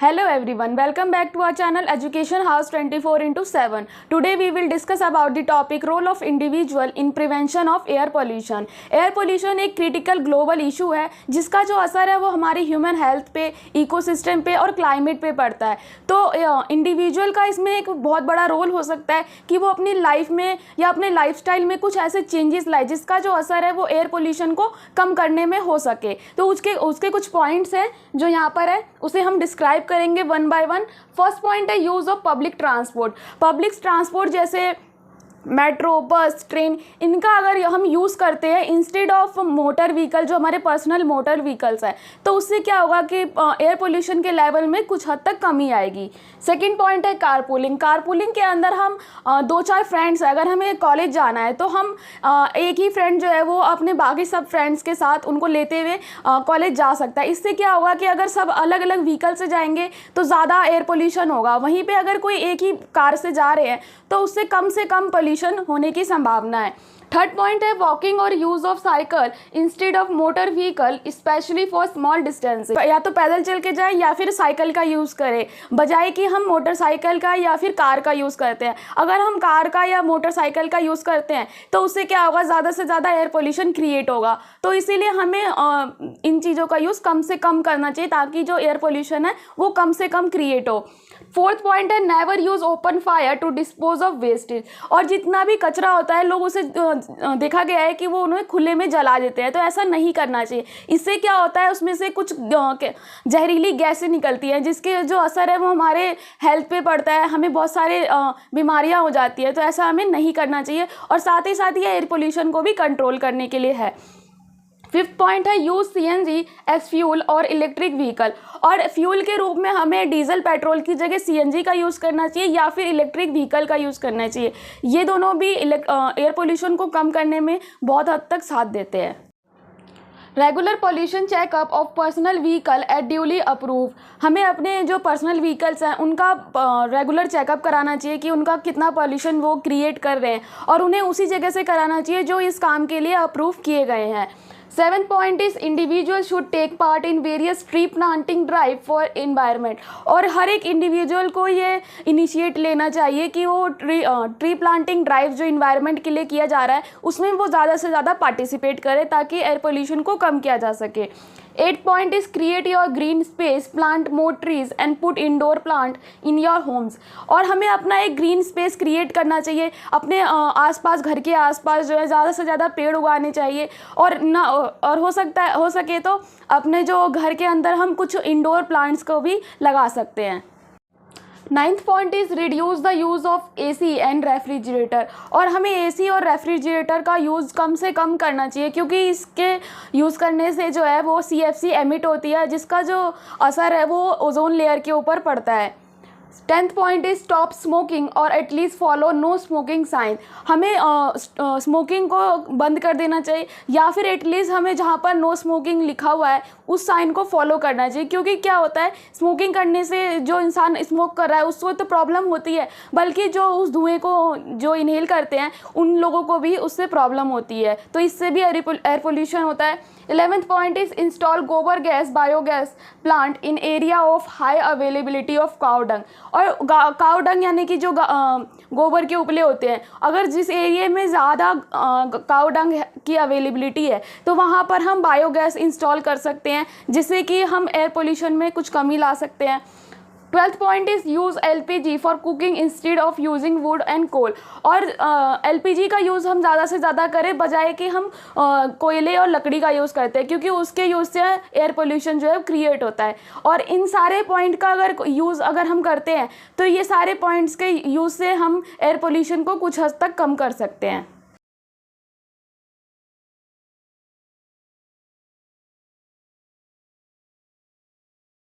Hello everyone, welcome back to our channel Education House 24/7. Today we will discuss about the topic role of individual in prevention of air pollution. Air pollution एक critical global issue है जिसका जो असर है वो हमारी human health पे, ecosystem पे और क्लाइमेट पे पड़ता है। तो इंडिविजुअल का इसमें एक बहुत बड़ा रोल हो सकता है कि वो अपनी लाइफ में या अपने लाइफस्टाइल में कुछ ऐसे चेंजेस लाए जिसका जो असर है वो एयर पोल्यूशन को कम करने में हो सके। तो उसके कुछ पॉइंट्स हैं जो यहाँ पर है, उसे हम डिस्क्राइब करेंगे one by one. First point है use of public transport. Public transport जैसे मेट्रो, बस, ट्रेन, इनका अगर हम यूज़ करते हैं इंस्टेड ऑफ मोटर व्हीकल, जो हमारे पर्सनल मोटर व्हीकल्स है, तो उससे क्या होगा कि एयर पोल्यूशन के लेवल में कुछ हद तक कमी आएगी। सेकंड पॉइंट है कारपूलिंग। कारपूलिंग के अंदर हम 2-4 फ्रेंड्स, अगर हमें कॉलेज जाना है तो हम एक ही फ्रेंड जो है वो अपने बाकी सब फ्रेंड्स के साथ उनको लेते हुए कॉलेज जा सकता है। इससे क्या होगा कि अगर सब अलग अलग व्हीकल से जाएंगे तो ज़्यादा एयर पोल्यूशन होगा। वहीं पे अगर कोई एक ही कार से जा रहे हैं तो उससे कम पोल्यूशन होने की संभावना है। थर्ड पॉइंट है वॉकिंग और use of cycle instead of motor vehicle specially for small distance. या तो पैदल चल के जाएं या फिर साइकिल का यूज़ करें, बजाय कि हम मोटरसाइकिल का या फिर कार का यूज़ करते हैं। अगर हम कार का या मोटरसाइकिल का यूज़ करते हैं तो उससे क्या होगा, ज़्यादा से ज़्यादा एयर पोल्यूशन क्रिएट होगा। तो इसीलिए हमें इन चीज़ों का यूज़ कम से कम करना चाहिए ताकि जो एयर पोल्यूशन है वो कम से कम क्रिएट हो। फोर्थ पॉइंट है never use open fire to dispose of wastage. और जितना भी कचरा होता है लोग उसे देखा गया है कि वो उन्हें खुले में जला देते हैं, तो ऐसा नहीं करना चाहिए। इससे क्या होता है, उसमें से कुछ जहरीली गैसें निकलती हैं जिसके जो असर है वो हमारे हेल्थ पे पड़ता है, हमें बहुत सारे बीमारियां हो जाती है। तो ऐसा हमें नहीं करना चाहिए और साथ ही ये एयर पोल्यूशन को भी कंट्रोल करने के लिए है। फिफ्थ पॉइंट है यूज़ CNG एज फ्यूल और इलेक्ट्रिक व्हीकल। और फ्यूल के रूप में हमें डीजल पेट्रोल की जगह CNG का यूज़ करना चाहिए या फिर इलेक्ट्रिक व्हीकल का यूज़ करना चाहिए। ये दोनों भी एयर पोल्यूशन को कम करने में बहुत हद तक साथ देते हैं। Regular pollution checkup of personal vehicle eight duly approve. हमें अपने जो पर्सनल व्हीकल्स हैं उनका रेगुलर चेकअप कराना चाहिए कि उनका कितना पोल्यूशन वो क्रिएट कर रहे हैं, और उन्हें उसी जगह से कराना चाहिए जो इस काम के लिए अप्रूव किए गए हैं। 7th point is individual should take part in various tree planting drive for environment. और हर एक इंडिविजुअल को ये इनिशिएट लेना चाहिए कि वो ट्री प्लांटिंग ड्राइव जो इन्वायरमेंट के लिए किया जा रहा है उसमें वो ज़्यादा से ज़्यादा पार्टिसिपेट करे ताकि एयर पोल्यूशन को कम किया जा सके। 8th point is create your green space, plant more trees and put indoor plant in your homes. और हमें अपना एक ग्रीन स्पेस क्रिएट करना चाहिए, अपने आसपास, घर के आसपास जो है ज़्यादा से ज़्यादा पेड़ उगाने चाहिए। और हो सके तो अपने जो घर के अंदर हम कुछ इंडोर प्लांट्स को भी लगा सकते हैं। 9th point is reduce the use of AC and refrigerator. और हमें AC और रेफ्रिजरेटर का यूज़ कम से कम करना चाहिए क्योंकि इसके यूज़ करने से जो है वो CFC एमिट होती है जिसका जो असर है वो ओजोन लेयर के ऊपर पड़ता है। 10th point is stop smoking और at least follow no smoking sign. हमें स्मोकिंग को बंद कर देना चाहिए या फिर एटलीस्ट हमें जहाँ पर नो स्मोकिंग लिखा हुआ है उस साइन को फॉलो करना चाहिए। क्योंकि क्या होता है, स्मोकिंग करने से जो इंसान स्मोक कर रहा है उसको तो प्रॉब्लम होती है, बल्कि जो उस धुएँ को जो इनहेल करते हैं उन लोगों को भी उससे प्रॉब्लम होती है, तो इससे भी एयर पोल्यूशन होता है। 11th पॉइंट इज इंस्टॉल गोबर gas biogas plant in area of high availability of cow dung. और काउ डंग यानी कि जो गोबर के उपले होते हैं, अगर जिस एरिया में ज़्यादा काउ डंग की अवेलेबिलिटी है तो वहाँ पर हम बायोगैस इंस्टॉल कर सकते हैं जिससे कि हम एयर पोल्यूशन में कुछ कमी ला सकते हैं। 12th point is use LPG for cooking instead of using wood and coal. और LPG का यूज़ हम ज़्यादा से ज़्यादा करें बजाय कि हम कोयले और लकड़ी का यूज़ करते हैं, क्योंकि उसके यूज़ से एयर पोल्यूशन जो है क्रिएट होता है। और इन सारे पॉइंट का अगर हम करते हैं तो ये सारे पॉइंट्स के यूज़ से हम एयर पोल्यूशन को कुछ हद तक कम कर सकते हैं।